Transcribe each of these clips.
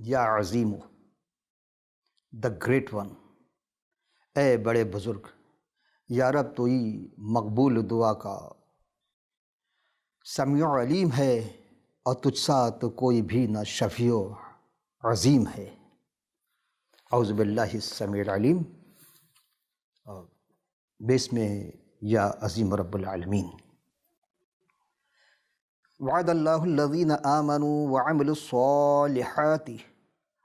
یا عظیم the great one, اے بڑے بزرگ، یا رب تو ہی مقبول دعا کا سمیع علیم ہے، اور تجھ سا تو کوئی بھی نہ شفیع و عظیم ہے۔ اعوذ باللہ السمیع العلیم، بسم یا عظیم رب العالمین۔ وعد اللہ الذین آمنوا وعملوا الصالحات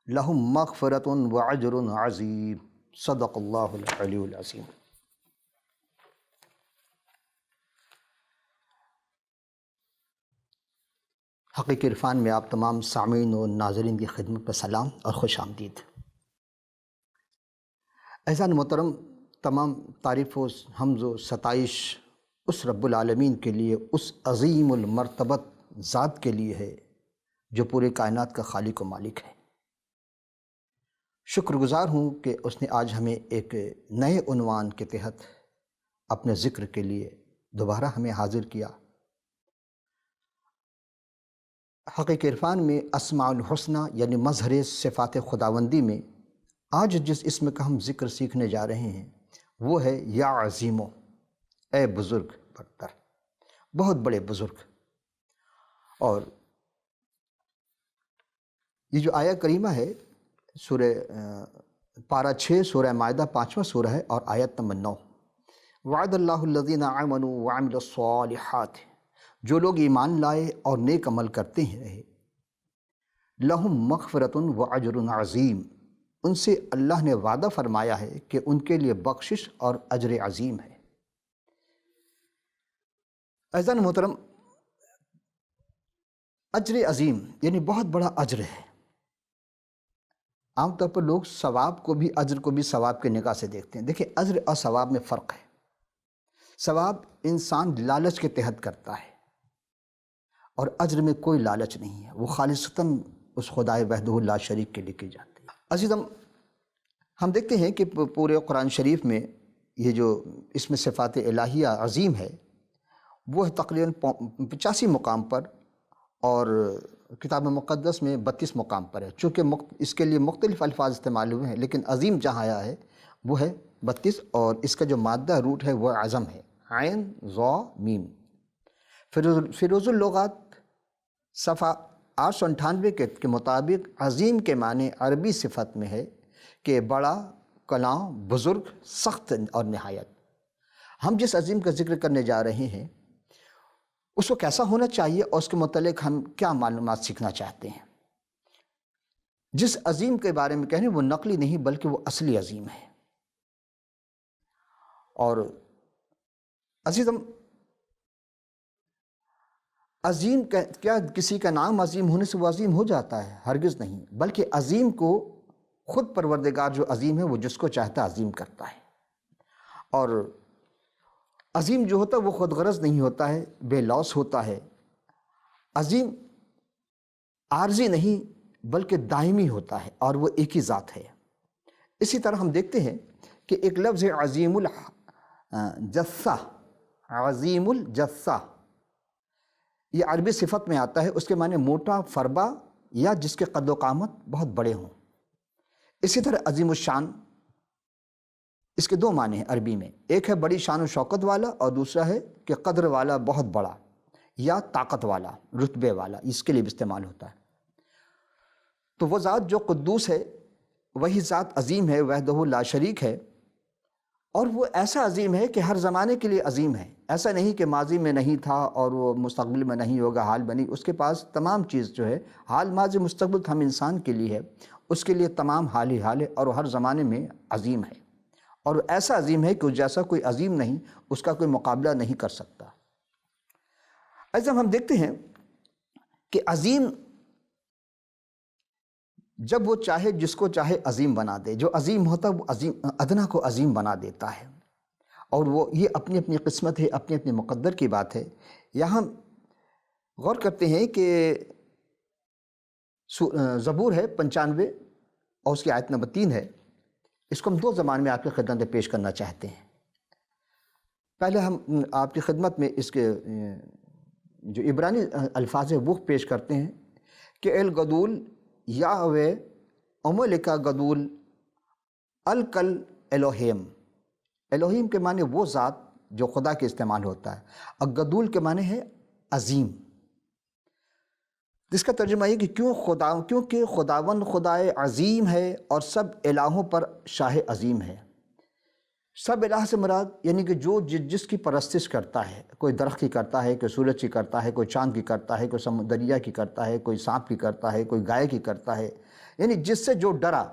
لہم مغفرۃ واجر عظیم۔ صدق اللہ العلی العظیم۔ حقیقی عرفان میں آپ تمام سامعین و ناظرین کی خدمت پر سلام اور خوش آمدید۔ اعزان محترم، تمام تعریف و حمد و ستائش اس رب العالمین کے لیے، اس عظیم المرتبت ذات کے لیے ہے جو پورے کائنات کا خالق و مالک ہے۔ شکر گزار ہوں کہ اس نے آج ہمیں ایک نئے عنوان کے تحت اپنے ذکر کے لیے دوبارہ ہمیں حاضر کیا۔ حقیقی عرفان میں اسماء الحسنہ یعنی مظہر صفات خداوندی میں آج جس اسم کا ہم ذکر سیکھنے جا رہے ہیں وہ ہے یا عظیمو، اے بزرگ برتر، بہت بڑے بزرگ۔ اور یہ جو آیہ کریمہ ہے سورہ پارہ 6 سورہ مائدہ 5واں سورہ ہے اور آیت نمبر 9۔ وعد اللہ الذین آمنوا وعملوا الصالحات، جو لوگ ایمان لائے اور نیک عمل کرتے ہیں رہے، لہم مغفرۃ واجر عظیم، ان سے اللہ نے وعدہ فرمایا ہے کہ ان کے لیے بخشش اور اجر عظیم ہے۔ اعزان محترم، اجر عظیم یعنی بہت بڑا اجر ہے۔ عام طور پر لوگ ثواب کو بھی، اجر کو بھی ثواب کے نگاہ سے دیکھتے ہیں۔ دیکھیں، اجر اور ثواب میں فرق ہے۔ ثواب انسان لالچ کے تحت کرتا ہے اور اجر میں کوئی لالچ نہیں ہے، وہ خالصتاً اس خدائے وحدہ لا شریک کے لیے کی جاتی ہے۔ عزیزم، ہم دیکھتے ہیں کہ پورے قرآن شریف میں یہ جو اسم صفات الہیہ عظیم ہے وہ تقریباً 85 مقام پر اور کتاب مقدس میں 32 مقام پر ہے۔ چونکہ اس کے لیے مختلف الفاظ استعمال ہوئے ہیں، لیکن عظیم جہاں آیا ہے وہ ہے 32، اور اس کا جو مادہ روٹ ہے وہ عظم ہے، عین ظا میم۔ فیروز اللغات صفحہ 898 کے مطابق عظیم کے معنی عربی صفت میں ہے کہ بڑا، کلاں، بزرگ، سخت اور نہایت۔ ہم جس عظیم کا ذکر کرنے جا رہے ہیں اس کو کیسا ہونا چاہیے اور اس کے متعلق ہم کیا معلومات سیکھنا چاہتے ہیں۔ جس عظیم کے بارے میں کہہ رہے ہیں وہ نقلی نہیں بلکہ وہ اصلی عظیم ہے۔ اور عزیزم، عظیم کیا کسی کا نام عظیم ہونے سے وہ عظیم ہو جاتا ہے؟ ہرگز نہیں، بلکہ عظیم کو خود پروردگار جو عظیم ہے وہ جس کو چاہتا عظیم کرتا ہے۔ اور عظیم جو ہوتا ہے وہ خود غرض نہیں ہوتا ہے، بے لوث ہوتا ہے۔ عظیم عارضی نہیں بلکہ دائمی ہوتا ہے اور وہ ایک ہی ذات ہے۔ اسی طرح ہم دیکھتے ہیں کہ ایک لفظ ہے عظیم الجثہ، عظیم الجثہ، یہ عربی صفت میں آتا ہے، اس کے معنی موٹا، فربا یا جس کے قد و قامت بہت بڑے ہوں۔ اسی طرح عظیم الشان، اس کے دو معنی ہیں عربی میں، ایک ہے بڑی شان و شوکت والا اور دوسرا ہے کہ قدر والا، بہت بڑا یا طاقت والا، رتبے والا، اس کے لیے بھی استعمال ہوتا ہے۔ تو وہ ذات جو قدوس ہے وہی ذات عظیم ہے، وحدہ لا شریک ہے، اور وہ ایسا عظیم ہے کہ ہر زمانے کے لیے عظیم ہے۔ ایسا نہیں کہ ماضی میں نہیں تھا اور وہ مستقبل میں نہیں ہوگا، حال میں نہیں، اس کے پاس تمام چیز جو ہے، حال، ماضی، مستقبل ہم انسان کے لیے ہے، اس کے لیے تمام حال ہی حال ہے اور ہر زمانے میں عظیم ہے، اور ایسا عظیم ہے کہ اس جیسا کوئی عظیم نہیں، اس کا کوئی مقابلہ نہیں کر سکتا۔ ایسا ہم دیکھتے ہیں کہ عظیم جب وہ چاہے جس کو چاہے عظیم بنا دے، جو عظیم ہوتا ہے وہ عظیم ادنا کو عظیم بنا دیتا ہے، اور وہ یہ اپنی اپنی قسمت ہے، اپنے اپنے مقدر کی بات ہے۔ یہاں غور کرتے ہیں کہ زبور ہے 95 اور اس کی آیت نمبر 3 ہے، اس کو ہم دو زبان میں آپ کی خدمت میں پیش کرنا چاہتے ہیں۔ پہلے ہم آپ کی خدمت میں اس کے جو عبرانی الفاظ ہیں وہ پیش کرتے ہیں کہ الگدول یاہوے املکا گدول الکل الوہیم، الوہیم کے معنی وہ ذات جو خدا کے استعمال ہوتا ہے، اور گدول کے معنی ہے عظیم، جس کا ترجمہ یہ کہ کیونکہ خداوند خدائے عظیم ہے اور سب الہوں پر شاہ عظیم ہے۔ سب الہ سے مراد یعنی کہ جو جس کی پرستش کرتا ہے، کوئی درخت کی کرتا ہے، کوئی سورج کی کرتا ہے، کوئی چاند کی کرتا ہے، کوئی دریا کی کرتا ہے، کوئی سانپ کی کرتا ہے، کوئی گائے کی کرتا ہے، یعنی جس سے جو ڈرا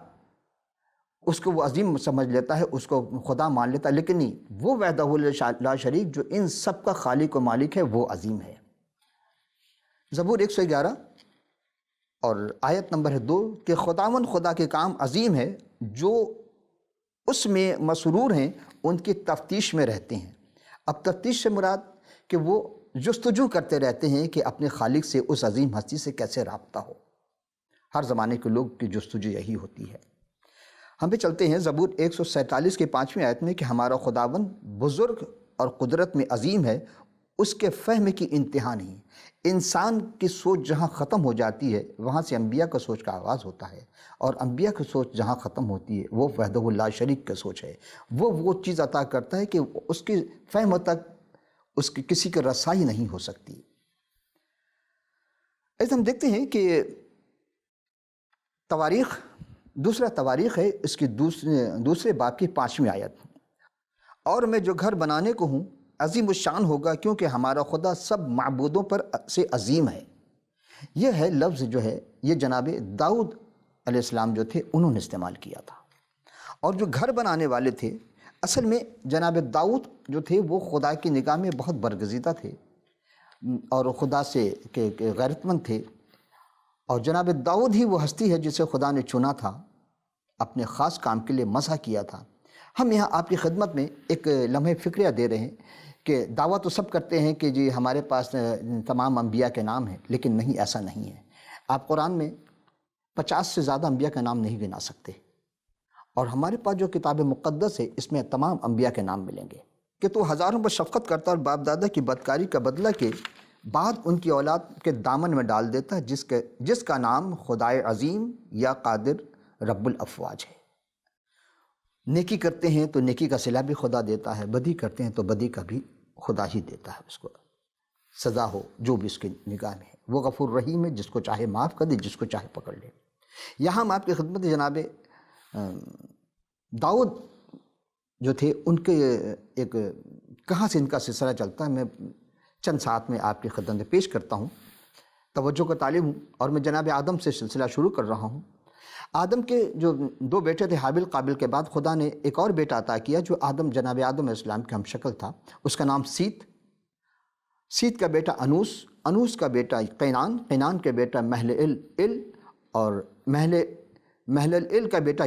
اس کو وہ عظیم سمجھ لیتا ہے، اس کو خدا مان لیتا ہے، لیکن نہیں، وہ وحدہ لا شریک جو ان سب کا خالق و مالک ہے وہ عظیم ہے۔ زبور 111 اور آیت نمبر 2 کہ خداوند خدا کے کام عظیم ہے، جو اس میں مسرور ہیں ان کی تفتیش میں رہتے ہیں۔ اب تفتیش سے مراد کہ وہ جستجو کرتے رہتے ہیں کہ اپنے خالق سے، اس عظیم ہستی سے کیسے رابطہ ہو۔ ہر زمانے کے لوگ کی جستجو یہی ہوتی ہے۔ ہم بھی چلتے ہیں زبور 147 کی 5ویں آیت میں کہ ہمارا خداوند بزرگ اور قدرت میں عظیم ہے، اس کے فہم کی انتہا نہیں۔ انسان کی سوچ جہاں ختم ہو جاتی ہے وہاں سے انبیاء کا سوچ کا آغاز ہوتا ہے، اور انبیاء کی سوچ جہاں ختم ہوتی ہے وہ وحدہ لا شریک کی سوچ ہے۔ وہ چیز عطا کرتا ہے کہ اس کی فہم تک اس کی کسی کی رسائی نہیں ہو سکتی۔ ایسے ہم دیکھتے ہیں کہ تواریخ، دوسرا تواریخ ہے، اس کی دوسرے باب کی 5ویں آیت، اور میں جو گھر بنانے کو ہوں عظیم الشان ہوگا، کیونکہ ہمارا خدا سب معبودوں پر سے عظیم ہے۔ یہ ہے لفظ جو ہے یہ جناب داؤد علیہ السلام جو تھے انہوں نے استعمال کیا تھا، اور جو گھر بنانے والے تھے اصل میں جناب داؤد جو تھے وہ خدا کی نگاہ میں بہت برگزیدہ تھے اور خدا سے غیرت مند تھے، اور جناب داؤد ہی وہ ہستی ہے جسے خدا نے چنا تھا، اپنے خاص کام کے لیے مسح کیا تھا۔ ہم یہاں آپ کی خدمت میں ایک لمحہ فکریہ دے رہے ہیں کہ دعویٰ تو سب کرتے ہیں کہ جی ہمارے پاس تمام انبیاء کے نام ہیں، لیکن نہیں، ایسا نہیں ہے۔ آپ قرآن میں 50 سے زیادہ انبیاء کا نام نہیں گنا سکتے، اور ہمارے پاس جو کتاب مقدس ہے اس میں تمام انبیاء کے نام ملیں گے کہ تو ہزاروں پر شفقت کرتا اور باپ دادا کی بدکاری کا بدلہ کے بعد ان کی اولاد کے دامن میں ڈال دیتا ہے، جس کا نام خدائے عظیم یا قادر رب الافواج ہے۔ نیکی کرتے ہیں تو نیکی کا صلہ بھی خدا دیتا ہے، بدی کرتے ہیں تو بدی کا بھی خدا ہی دیتا ہے، اس کو سزا ہو جو بھی اس کی نگاہ میں ہے۔ وہ غفور رحیم ہے، جس کو چاہے معاف کر دے، جس کو چاہے پکڑ لے۔ یہاں ہم آپ کی خدمت جناب داؤد جو تھے ان کے ایک کہاں سے ان کا سلسلہ چلتا ہے میں چند ساتھ میں آپ کی خدمت میں پیش کرتا ہوں، توجہ کا طالب ہوں، اور میں جناب آدم سے سلسلہ شروع کر رہا ہوں۔ آدم کے جو 2 بیٹے تھے حابل قابل کے بعد خدا نے ایک اور بیٹا عطا کیا جو جناب آدم علیہ السلام کے ہم شکل تھا، اس کا نام سیت کا بیٹا انوس کا بیٹا قینان کے بیٹا محلل اور محلل کا بیٹا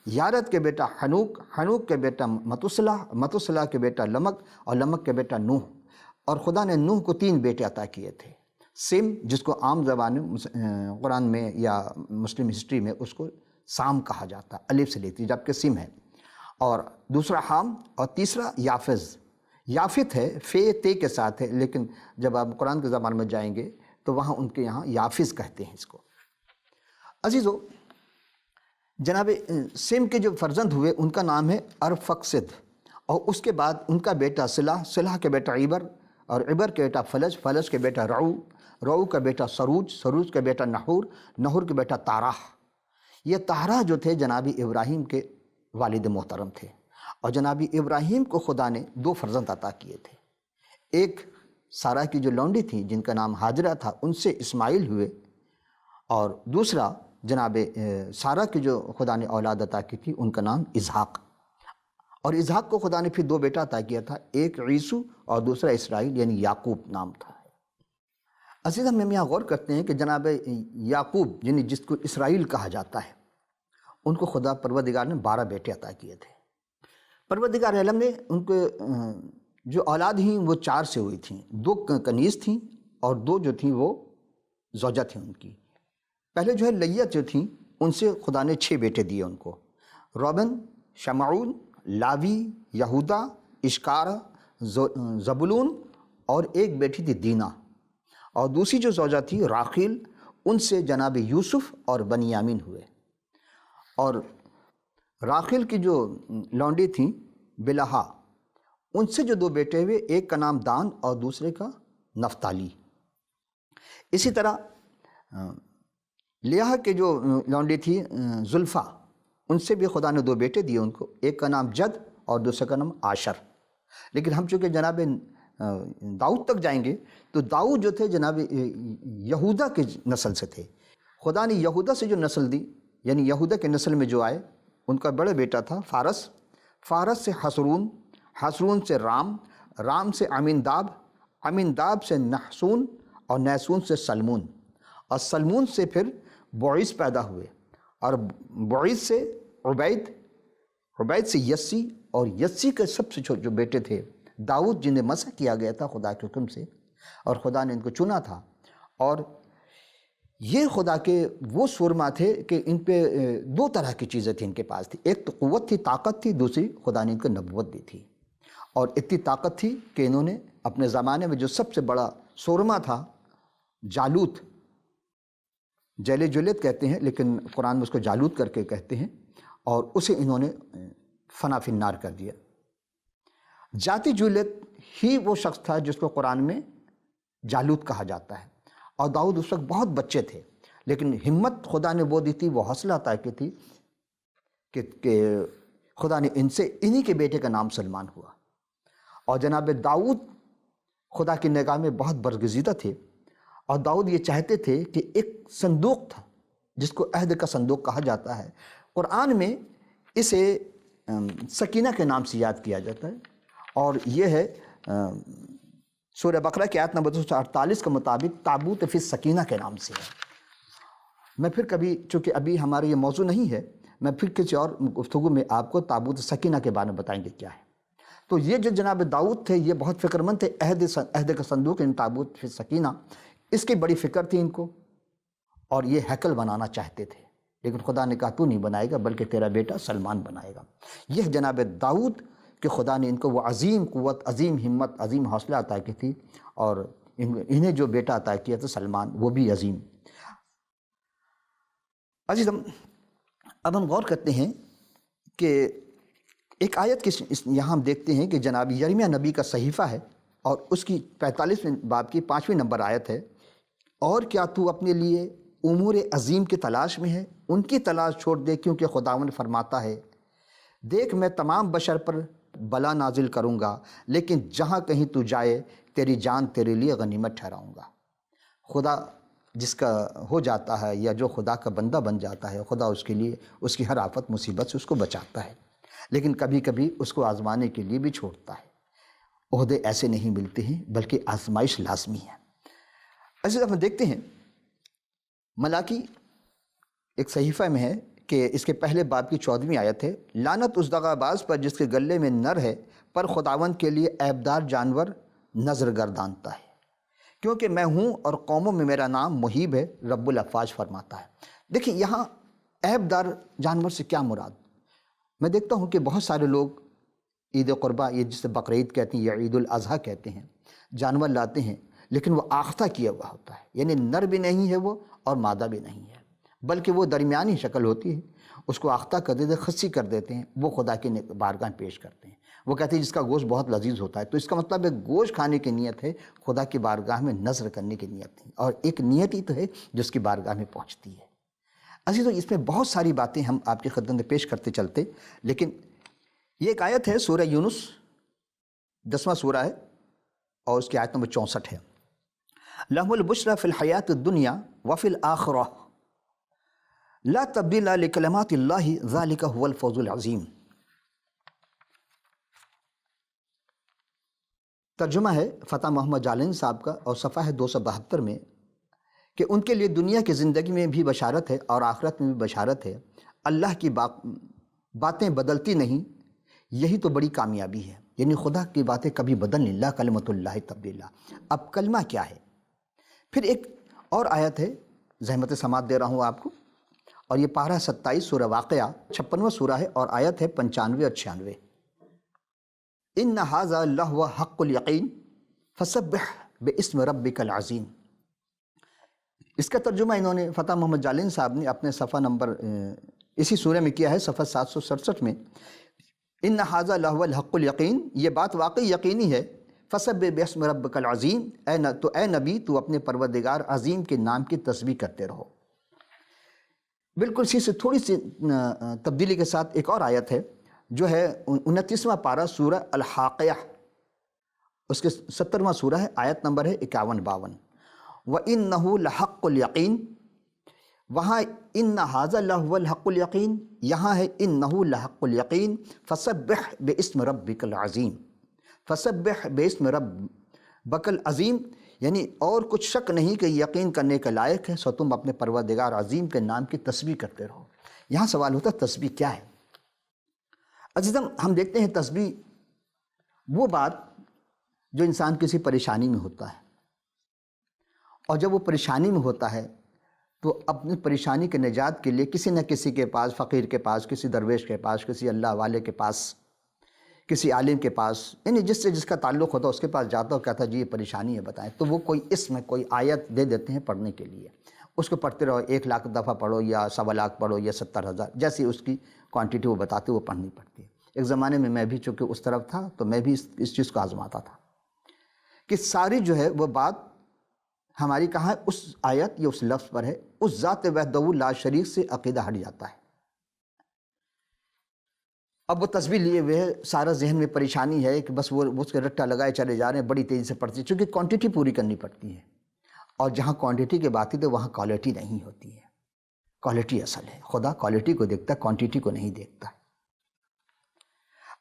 یارد کے بیٹا حنوک کے بیٹا متسلہ کے بیٹا لمک، اور لمک کے بیٹا نوح۔ اور خدا نے نوح کو 3 بیٹے عطا کیے تھے، سم جس کو عام زبان قرآن میں یا مسلم ہسٹری میں اس کو سام کہا جاتا ہے، الف سے لیتی، جبکہ سم ہے، اور دوسرا حام، اور تیسرا یافت ہے، فے تے کے ساتھ ہے، لیکن جب آپ قرآن کے زبان میں جائیں گے تو وہاں ان کے یہاں یافز کہتے ہیں اس کو۔ عزیزو، جناب سم کے جو فرزند ہوئے ان کا نام ہے ارفقسد، اور اس کے بعد ان کا بیٹا صلح کے بیٹا عبر، اور عبر کے بیٹا فلج کے بیٹا رعو کا بیٹا سروج کا بیٹا نحور کے بیٹا تاراح۔ یہ تاراح جو تھے جناب ابراہیم کے والد محترم تھے، اور جناب ابراہیم کو خدا نے 2 فرزند عطا کیے تھے، ایک سارہ کی جو لونڈی تھی جن کا نام ہاجرہ تھا، ان سے اسماعیل ہوئے، اور دوسرا جناب سارہ کی جو خدا نے اولاد عطا کی تھی ان کا نام اسحاق، اور اسحاق کو خدا نے پھر 2 بیٹا عطا کیا تھا، ایک عیسو اور دوسرا اسرائیل یعنی یعقوب نام تھا۔ عزیز ہم یہاں غور کرتے ہیں کہ جناب یعقوب یعنی جس کو اسرائیل کہا جاتا ہے ان کو خدا پروردگار نے 12 بیٹے عطا کیے تھے۔ پروردگار عالم نے ان کو جو اولاد ہیں وہ 4 سے ہوئی تھیں، 2 کنیز تھیں اور 2 جو تھیں وہ زوجہ تھیں ان کی۔ پہلے جو ہے لیت جو تھیں ان سے خدا نے 6 بیٹے دیے ان کو، روبن، شمعون، لاوی، یہودا، اشکار، زبولون، اور ایک بیٹی تھی دینا، اور دوسری جو زوجہ تھی راخیل، ان سے جناب یوسف اور بنیامین ہوئے۔ اور راخل کی جو لونڈی تھیں بلہا، ان سے جو 2 بیٹے ہوئے، ایک کا نام دان اور دوسرے کا نفتالی۔ اسی طرح لیہ کے جو لونڈی تھی زلفا، ان سے بھی خدا نے 2 بیٹے دیے ان کو، ایک کا نام جد اور دوسرے کا نام عاشر۔ لیکن ہم چونکہ جناب داؤد تک جائیں گے تو داؤد جو تھے جناب یہودا کے نسل سے تھے۔ خدا نے یہودا سے جو نسل دی، یعنی یہودا کے نسل میں جو آئے، ان کا بڑا بیٹا تھا فارس، فارس سے حسرون، حسرون سے رام، رام سے امنداب، امنداب سے نحسون، اور نحسون سے سلمون، اور سلمون سے پھر بعیس پیدا ہوئے، اور بعیس سے عبید، عبید سے یسی، اور یسی کے سب سے جو بیٹے تھے داؤد، جنہیں مسح کیا گیا تھا خدا کے حکم سے، اور خدا نے ان کو چنا تھا۔ اور یہ خدا کے وہ سورما تھے کہ ان پہ 2 طرح کی چیزیں تھیں ان کے پاس تھی، ایک تو قوت تھی، طاقت تھی، دوسری خدا نے ان کو نبوت دی تھی۔ اور اتنی طاقت تھی کہ انہوں نے اپنے زمانے میں جو سب سے بڑا سورما تھا جالوت، جیل جولیت کہتے ہیں لیکن قرآن میں اس کو جالوت کر کے کہتے ہیں، اور اسے انہوں نے فنا فی النار کر دیا۔ جاتی جولیت ہی وہ شخص تھا جس کو قرآن میں جالوت کہا جاتا ہے۔ اور داؤد اس وقت بہت بچے تھے، لیکن ہمت خدا نے وہ دی تھی، وہ حوصلہ عطا کی تھی کہ خدا نے انہی کے بیٹے کا نام سلمان ہوا۔ اور جناب داؤد خدا کی نگاہ میں بہت برگزیدہ تھے، اور داؤد یہ چاہتے تھے کہ ایک صندوق تھا جس کو عہد کا صندوق کہا جاتا ہے، قرآن میں اسے سکینہ کے نام سے یاد کیا جاتا ہے، اور یہ ہے سورہ بقرہ کی آیت نمبر 248 کے مطابق تابوت فی السکینہ کے نام سے ہے۔ میں پھر کبھی، چونکہ ابھی ہمارا یہ موضوع نہیں ہے، میں پھر کسی اور گفتگو میں آپ کو تابوت سکینہ کے بارے میں بتائیں گے کیا ہے۔ تو یہ جو جناب داؤد تھے یہ بہت فکر مند تھے، عہد کا صندوق ان تابوت فی السکینہ، اس کی بڑی فکر تھی ان کو، اور یہ ہیکل بنانا چاہتے تھے، لیکن خدا نے کہا تو نہیں بنائے گا بلکہ تیرا بیٹا سلمان بنائے گا۔ یہ جناب داؤد کہ خدا نے ان کو وہ عظیم قوت، عظیم ہمت، عظیم حوصلہ عطا کی تھی، اور انہیں جو بیٹا عطا کیا تھا سلمان، وہ بھی عظیم۔ عزیز، اب ہم غور کرتے ہیں کہ ایک آیت کی یہاں ہم دیکھتے ہیں کہ جناب یرمیہ نبی کا صحیفہ ہے، اور اس کی 45ویں باب کی 5ویں نمبر آیت ہے، اور کیا تو اپنے لیے امور عظیم کی تلاش میں ہے؟ ان کی تلاش چھوڑ دے، کیونکہ خداوند فرماتا ہے دیکھ میں تمام بشر پر بلا نازل کروں گا، لیکن جہاں کہیں تو جائے تیری جان تیرے لیے غنیمت ٹھہراؤں گا۔ خدا جس کا ہو جاتا ہے یا جو خدا کا بندہ بن جاتا ہے، خدا اس کے لیے اس کی ہر آفت مصیبت سے اس کو بچاتا ہے، لیکن کبھی کبھی اس کو آزمانے کے لیے بھی چھوڑتا ہے۔ عہدے ایسے نہیں ملتے ہیں بلکہ آزمائش لازمی ہے۔ ایسے ہم دیکھتے ہیں ملاکی ایک صحیفہ میں ہے کہ اس کے پہلے باب کی 14ویں آیت ہے، لعنت اس دغا باز پر جس کے گلے میں نر ہے، پر خداوند کے لیے عیبدار جانور نظر گردانتا ہے، کیونکہ میں ہوں اور قوموں میں میرا نام محیب ہے، رب الافواج فرماتا ہے۔ دیکھیں یہاں عیبدار جانور سے کیا مراد؟ میں دیکھتا ہوں کہ بہت سارے لوگ عید قربہ، یہ جسے بقرعید کہتے ہیں یا عید الاضحیٰ کہتے ہیں، جانور لاتے ہیں لیکن وہ آختہ کیا ہوا ہوتا ہے، یعنی نر بھی نہیں ہے وہ اور مادہ بھی نہیں ہے، بلکہ وہ درمیانی شکل ہوتی ہے، اس کو آختہ کر دیتے، خصی کر دیتے ہیں، وہ خدا کی بارگاہ پیش کرتے ہیں۔ وہ کہتے ہیں جس کا گوشت بہت لذیذ ہوتا ہے، تو اس کا مطلب ہے گوشت کھانے کی نیت ہے، خدا کی بارگاہ میں نظر کرنے کی نیت ہے، اور ایک نیت ہی تو ہے جو اس کی بارگاہ میں پہنچتی ہے۔ عزیزو، اس میں بہت ساری باتیں ہم آپ کی خدمت میں پیش کرتے چلتے، لیکن یہ ایک آیت ہے سورہ یونس، 10واں سورہ ہے، اور اس کی آیت نمبر 64 ہے، لَهُ الْبُشْرَى فِي الْحَيَاةِ الدُّنْيَا وَفِي الْآخِرَةِ لَا تَبْدِيلَ لِكَلِمَاتِ اللَّهِ ذَلِكَ هُوَ الْفَوْزُ الْعَظِيمُ۔ ترجمہ ہے فتح محمد جالین صاحب کا، اور صفحہ ہے 272 میں، کہ ان کے لیے دنیا کی زندگی میں بھی بشارت ہے اور آخرت میں بھی بشارت ہے، اللہ کی باتیں بدلتی نہیں، یہی تو بڑی کامیابی ہے، یعنی خدا کی باتیں کبھی بدل نہیں، لا کلمۃ اللہ تبدیلا۔ اب کلمہ کیا ہے؟ پھر ایک اور آیت ہے، زحمت سماعت دے رہا ہوں آپ کو، اور یہ پارہ 27 سورہ واقعہ 56واں سورہ ہے، اور آیت ہے 95 اور 96، ان ھذا لہو حق الیقین فسبح باسم ربک العظیم۔ اس کا ترجمہ انہوں نے فتح محمد جالین صاحب نے اپنے صفحہ نمبر اسی سورہ میں کیا ہے صفحہ 767 میں، ان ھذا لہو الحق الیقین، یہ بات واقعی یقینی ہے، فسبح باسم ربک العظیم، اے نبی تو اپنے پروردگار عظیم کے نام کی تسبیح کرتے رہو۔ بالکل اسی سے تھوڑی سی تبدیلی کے ساتھ ایک اور آیت ہے جو ہے 29واں پارہ سورہ الحاقیہ، اس کے 70واں سورہ ہے، آیت نمبر ہے 51-52، وَإِنَّهُ لَحَقُّ الْيَقِينِ، وہاں ان ھذا لہو الحق الیقین، یہاں ہے انہ لحق الیقین، فسبح باسم ربک العظیم، فسبح باسم ربک العظیم، یعنی اور کچھ شک نہیں کہ یقین کرنے کے لائق ہے، سو تم اپنے پروردگار عظیم کے نام کی تسبیح کرتے رہو۔ یہاں سوال ہوتا ہے تسبیح کیا ہے؟ عزیزم ہم دیکھتے ہیں تسبیح وہ بات جو انسان کسی پریشانی میں ہوتا ہے، اور جب وہ پریشانی میں ہوتا ہے تو اپنی پریشانی کے نجات کے لیے کسی نہ کسی کے پاس، فقیر کے پاس، کسی درویش کے پاس، کسی اللہ والے کے پاس، کسی عالم کے پاس، یعنی جس سے جس کا تعلق ہوتا ہے اس کے پاس جاتا اور کہتا جی یہ پریشانی ہے بتائیں، تو وہ کوئی اسم کوئی آیت دے دیتے ہیں پڑھنے کے لیے، اس کو پڑھتے رہو، 1,00,000 دفعہ پڑھو یا 1,25,000 پڑھو یا 70,000، جیسی اس کی کوانٹٹی وہ بتاتے وہ پڑھنی پڑتی ہے۔ ایک زمانے میں بھی چونکہ اس طرف تھا تو میں بھی اس چیز کو آزماتا تھا کہ ساری جو ہے وہ بات ہماری کہاں اس آیت یا اس لفظ پر ہے، اس ذات وحدہ لا شریک سے عقیدہ ہٹ جاتا ہے۔ اب وہ تسبیح لیے ہوئے ہے، سارا ذہن میں پریشانی ہے کہ بس وہ اس کے رٹا لگائے چلے جا رہے ہیں، بڑی تیزی سے پڑھتی ہے، چونکہ کوانٹٹی پوری کرنی پڑتی ہے، اور جہاں کوانٹٹی کی بات ہے تو وہاں کوالٹی نہیں ہوتی ہے، کوالٹی اصل ہے، خدا کوالٹی کو دیکھتا ہے، کوانٹٹی کو نہیں دیکھتا۔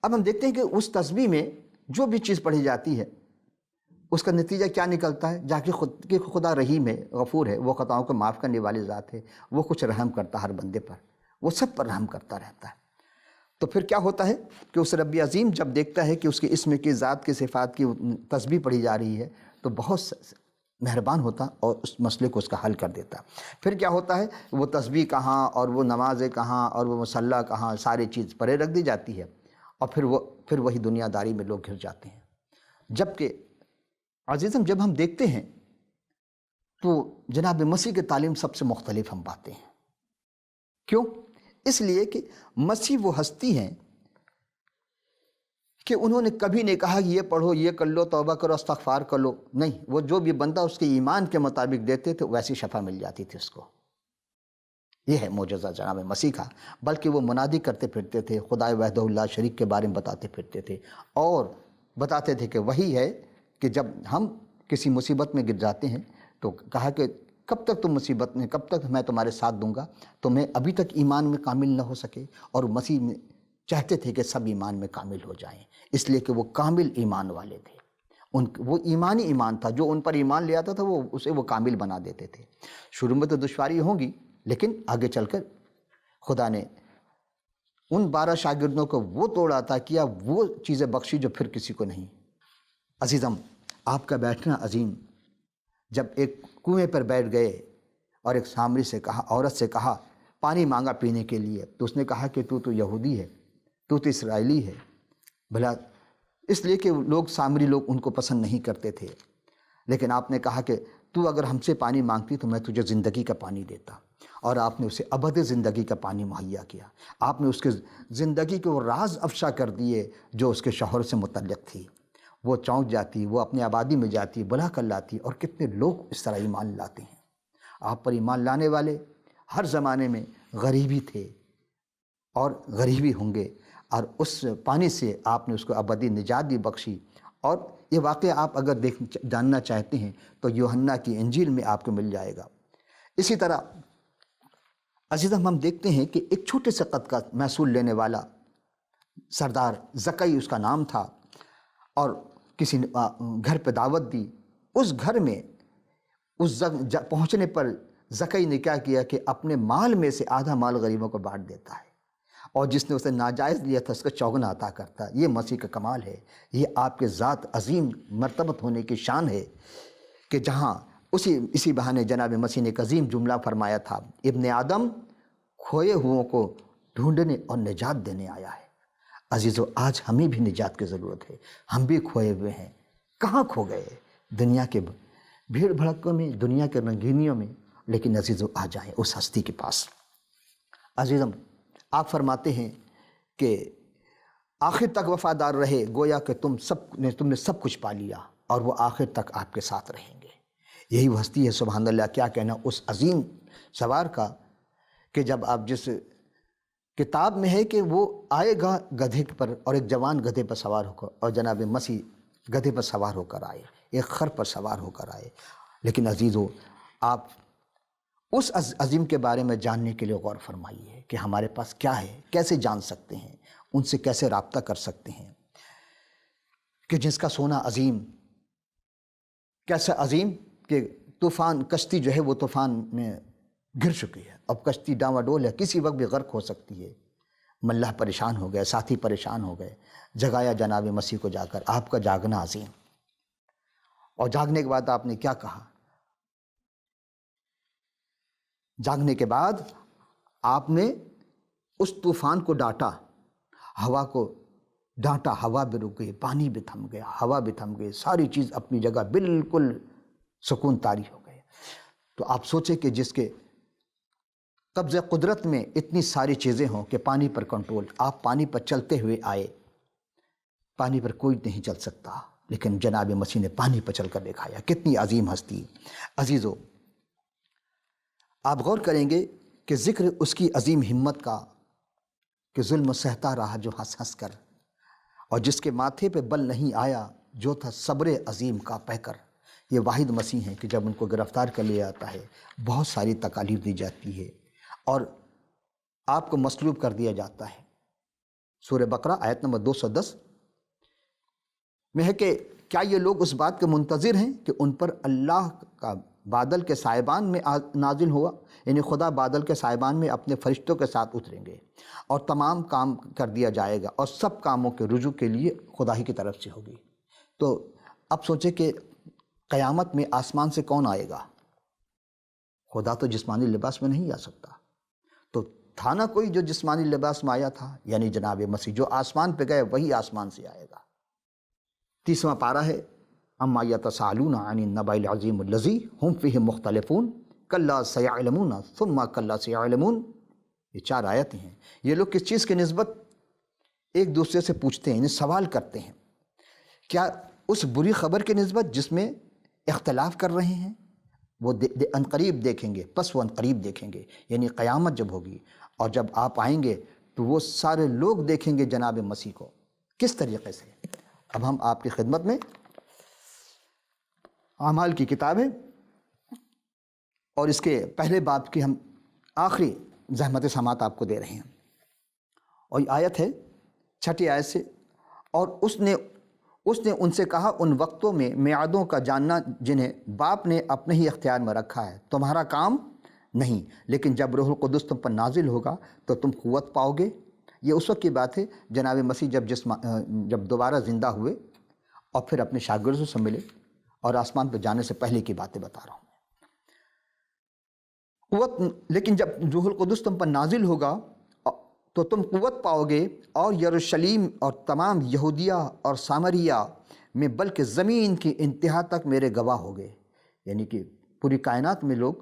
اب ہم دیکھتے ہیں کہ اس تسبیح میں جو بھی چیز پڑھی جاتی ہے اس کا نتیجہ کیا نکلتا ہے، جا کے خدا رحیم ہے، غفور ہے، وہ خطاؤں کو معاف کرنے والی ذات ہے، وہ کچھ رحم کرتا ہر بندے پر، وہ سب پر رحم کرتا رہتا ہے۔ تو پھر کیا ہوتا ہے کہ اس رب عظیم جب دیکھتا ہے کہ اس کے اسم کی ذات کی صفات کی تسبیح پڑھی جا رہی ہے تو بہت مہربان ہوتا اور اس مسئلے کو اس کا حل کر دیتا۔ پھر کیا ہوتا ہے، وہ تسبیح کہاں اور وہ نمازیں کہاں اور وہ مصلی کہاں، ساری چیز پرے رکھ دی جاتی ہے، اور پھر وہی دنیا داری میں لوگ گھر جاتے ہیں۔ جبکہ عزیزم جب ہم دیکھتے ہیں تو جناب مسیح کی تعلیم سب سے مختلف ہم پاتے ہیں۔ کیوں؟ اس لیے کہ مسیح وہ ہستی ہیں کہ انہوں نے کبھی نہیں کہا کہ یہ پڑھو، یہ کر لو، توبہ کرو، استغفار کر لو، نہیں، وہ جو بھی بندہ اس کے ایمان کے مطابق دیتے تھے ویسی شفا مل جاتی تھی اس کو۔ یہ ہے معجزہ جناب مسیح کا، بلکہ وہ منادی کرتے پھرتے تھے، خدا وحدہ اللہ شریک کے بارے میں بتاتے پھرتے تھے، اور بتاتے تھے کہ وہی ہے کہ جب ہم کسی مصیبت میں گر جاتے ہیں تو کہا کہ کب تک تم مصیبت میں، کب تک میں تمہارے ساتھ دوں گا، تمہیں ابھی تک ایمان میں کامل نہ ہو سکے، اور مسیح میں چاہتے تھے کہ سب ایمان میں کامل ہو جائیں، اس لیے کہ وہ کامل ایمان والے تھے، وہ ایمانی ایمان تھا، جو ان پر ایمان لے آتا تھا وہ اسے وہ کامل بنا دیتے تھے۔ شروع میں تو دشواری ہوں گی، لیکن آگے چل کر خدا نے ان 12 شاگردوں کو وہ توڑا عطا کیا، وہ چیزیں بخشی جو پھر کسی کو نہیں۔ عزیزم آپ کا بیٹھنا عظیم، جب ایک کنویں پر بیٹھ گئے اور ایک سامری سے کہا، عورت سے کہا، پانی مانگا پینے کے لیے، تو اس نے کہا کہ تو یہودی ہے، تو اسرائیلی ہے، بھلا اس لیے کہ لوگ سامری لوگ ان کو پسند نہیں کرتے تھے، لیکن آپ نے کہا کہ تو اگر ہم سے پانی مانگتی تو میں تجھے زندگی کا پانی دیتا، اور آپ نے اسے ابد زندگی کا پانی مہیا کیا، آپ نے اس کے زندگی کے وہ راز افشا کر دیے جو اس کے شوہر سے متعلق تھی۔ وہ چونک جاتی، وہ اپنی آبادی میں جاتی، بلا کر لاتی، اور کتنے لوگ اس طرح ایمان لاتے ہیں۔ آپ پر ایمان لانے والے ہر زمانے میں غریبی تھے اور غریبی ہوں گے، اور اس پانی سے آپ نے اس کو ابدی نجات بھی بخشی، اور یہ واقعہ آپ اگر جاننا چاہتے ہیں تو یوحنا کی انجیل میں آپ کو مل جائے گا۔ اسی طرح عزیزم ہم دیکھتے ہیں کہ ایک چھوٹے سے قد کا محصول لینے والا سردار زکئی اس کا نام تھا، اور کسی نے گھر پہ دعوت دی، اس گھر میں اس پہنچنے پر زکئی نے کیا کیا کہ اپنے مال میں سے آدھا مال غریبوں کو بانٹ دیتا ہے، اور جس نے اسے ناجائز لیا تھا اس کا چوگنا عطا کرتا ہے۔ یہ مسیح کا کمال ہے، یہ آپ کے ذات عظیم مرتبت ہونے کی شان ہے کہ جہاں اسی بہانے جناب مسیح نے ایک عظیم جملہ فرمایا تھا، ابن آدم کھوئے ہوئوں کو ڈھونڈنے اور نجات دینے آیا ہے۔ عزیزو آج ہمیں بھی نجات کی ضرورت ہے، ہم بھی کھوئے ہوئے ہیں، کہاں کھو گئے؟ دنیا کے بھیڑ بھڑکوں میں، دنیا کے رنگینیوں میں، لیکن عزیزو آ جائیں اس ہستی کے پاس۔ عزیزم آپ فرماتے ہیں کہ آخر تک وفادار رہے، گویا کہ تم نے سب کچھ پا لیا، اور وہ آخر تک آپ کے ساتھ رہیں گے۔ یہی وہ ہستی ہے، سبحان اللہ، کیا کہنا اس عظیم سوار کا، کہ جب آپ جس کتاب میں ہے کہ وہ آئے گا گدھے پر، اور ایک جوان گدھے پر سوار ہو کر، اور جناب مسیح گدھے پر سوار ہو کر آئے، ایک خر پر سوار ہو کر آئے۔ لیکن عزیزو، آپ اس عظیم کے بارے میں جاننے کے لیے غور فرمائیے کہ ہمارے پاس کیا ہے، کیسے جان سکتے ہیں، ان سے کیسے رابطہ کر سکتے ہیں، کہ جس کا سونا عظیم، کیسا عظیم کہ طوفان، کشتی جو ہے وہ طوفان میں گر چکی ہے، اب کشتی ڈاواڈول ہے، کسی وقت بھی غرق ہو سکتی ہے۔ ملح پریشان ہو گئے، ساتھی پریشان ہو گئے، جگایا جناب مسیح کو جا کر، آپ کا جاگنا عظیم۔ اور جاگنے کے بعد آپ نے کیا کہا؟ جاگنے کے بعد آپ نے اس طوفان کو ڈانٹا، ہوا کو ڈانٹا، ہوا بھی رک گئی، پانی بھی تھم گیا، ہوا بھی تھم گئی، ساری چیز اپنی جگہ بالکل سکون طاری ہو گئے۔ تو آپ سوچیں کہ جس کے قبضہ قدرت میں اتنی ساری چیزیں ہوں کہ پانی پر کنٹرول، آپ پانی پر چلتے ہوئے آئے، پانی پر کوئی نہیں چل سکتا، لیکن جناب مسیح نے پانی پر چل کر دکھایا۔ کتنی عظیم ہستی۔ عزیزو، آپ غور کریں گے کہ ذکر اس کی عظیم ہمت کا، کہ ظلم سہتا رہا جو ہنس ہنس کر، اور جس کے ماتھے پہ بل نہیں آیا جو تھا صبر عظیم کا پہ کر۔ یہ واحد مسیح ہیں کہ جب ان کو گرفتار کر لیا جاتا ہے، بہت ساری تکالیف دی جاتی ہے، اور آپ کو مصلوب کر دیا جاتا ہے۔ سورہ بقرہ آیت نمبر 210 میں ہے کہ کیا یہ لوگ اس بات کے منتظر ہیں کہ ان پر اللہ کا بادل کے سائبان میں نازل ہوا، یعنی خدا بادل کے سائبان میں اپنے فرشتوں کے ساتھ اتریں گے، اور تمام کام کر دیا جائے گا، اور سب کاموں کے رجوع کے لیے خدا ہی کی طرف سے ہوگی۔ تو اب سوچیں کہ قیامت میں آسمان سے کون آئے گا؟ خدا تو جسمانی لباس میں نہیں آ سکتا، تو تھا نہ کوئی جو جسمانی لباس میں آیا تھا، یعنی جناب مسیح جو آسمان پہ گئے وہی آسمان سے آئے گا۔ 30واں پارہ ہے، اما یتساءلون عن النبأ العظیم الذی ھم فیہ مختلفون کلا سیعلمون ثم کلا سیعلمون۔ یہ 4 آیتیں ہیں۔ یہ لوگ کس چیز کے نسبت ایک دوسرے سے پوچھتے ہیں، یعنی سوال کرتے ہیں؟ کیا اس بری خبر کے نسبت جس میں اختلاف کر رہے ہیں؟ وہ عنقریب دیکھیں گے، پس وہ عنقریب دیکھیں گے، یعنی قیامت جب ہوگی، اور جب آپ آئیں گے تو وہ سارے لوگ دیکھیں گے جناب مسیح کو۔ کس طریقے سے؟ اب ہم آپ کی خدمت میں اعمال کی کتاب ہے، اور اس کے پہلے باب کی ہم آخری زحمت سماعت آپ کو دے رہے ہیں، اور یہ آیت ہے 6 آیت سے، اور اس نے ان سے کہا، ان وقتوں میں میعادوں کا جاننا جنہیں باپ نے اپنے ہی اختیار میں رکھا ہے، تمہارا کام نہیں، لیکن جب روح القدس تم پر نازل ہوگا تو تم قوت پاؤ گے۔ یہ اس وقت کی بات ہے جناب مسیح جب دوبارہ زندہ ہوئے اور پھر اپنے شاگردوں سے ملے، اور آسمان پہ جانے سے پہلے کی باتیں بتا رہا ہوں۔ لیکن جب روح القدس تم پر نازل ہوگا تو تم قوت پاؤ گے، اور یروشلیم اور تمام یہودیہ اور سامریہ میں بلکہ زمین کی انتہا تک میرے گواہ ہوگے، یعنی کہ پوری کائنات میں لوگ،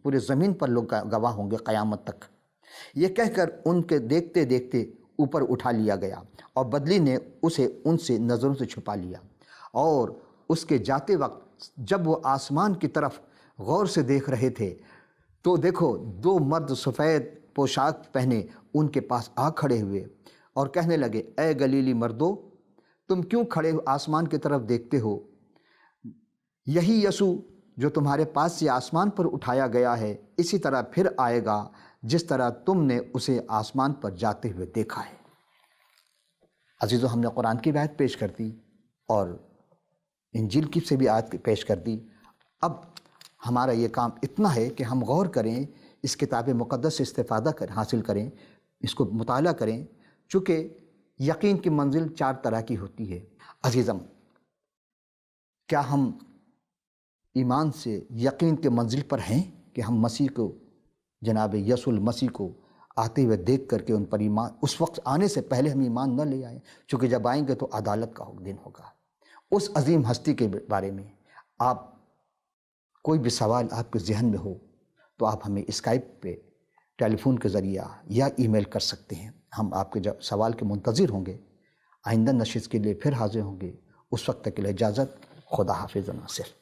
پورے زمین پر لوگ گواہ ہوں گے قیامت تک۔ یہ کہہ کر ان کے دیکھتے دیکھتے اوپر اٹھا لیا گیا، اور بدلی نے اسے ان سے نظروں سے چھپا لیا، اور اس کے جاتے وقت جب وہ آسمان کی طرف غور سے دیکھ رہے تھے تو دیکھو 2 مرد سفید پوشاک پہنے ان کے پاس آ کھڑے ہوئے، اور کہنے لگے، اے گلیلی مردو، تم کیوں کھڑے آسمان کی طرف دیکھتے ہو؟ یہی یسوع جو تمہارے پاس سے آسمان پر اٹھایا گیا ہے، اسی طرح پھر آئے گا جس طرح تم نے اسے آسمان پر جاتے ہوئے دیکھا ہے۔ عزیزو، ہم نے قرآن کی آیت پیش کر دی، اور انجیل کی سے بھی آیت پیش کر دی۔ اب ہمارا یہ کام اتنا ہے کہ ہم غور کریں، اس کتاب مقدس سے استفادہ حاصل کریں، اس کو مطالعہ کریں، چونکہ یقین کی منزل 4 طرح کی ہوتی ہے۔ عزیزم، کیا ہم ایمان سے یقین کے منزل پر ہیں کہ ہم مسیح کو، جناب یسوع المسیح کو آتے ہوئے دیکھ کر کے ان پر ایمان، اس وقت آنے سے پہلے ہم ایمان نہ لے آئیں، چونکہ جب آئیں گے تو عدالت کا دن ہوگا۔ اس عظیم ہستی کے بارے میں آپ کوئی بھی سوال آپ کے ذہن میں ہو تو آپ ہمیں اسکائپ پہ ٹیلی فون کے ذریعہ یا ای میل کر سکتے ہیں. ہم آپ کے سوال کے منتظر ہوں گے. آئندہ نشست کے لیے پھر حاضر ہوں گے. اس وقت تک کے لیے اجازت. خدا حافظ و ناصر.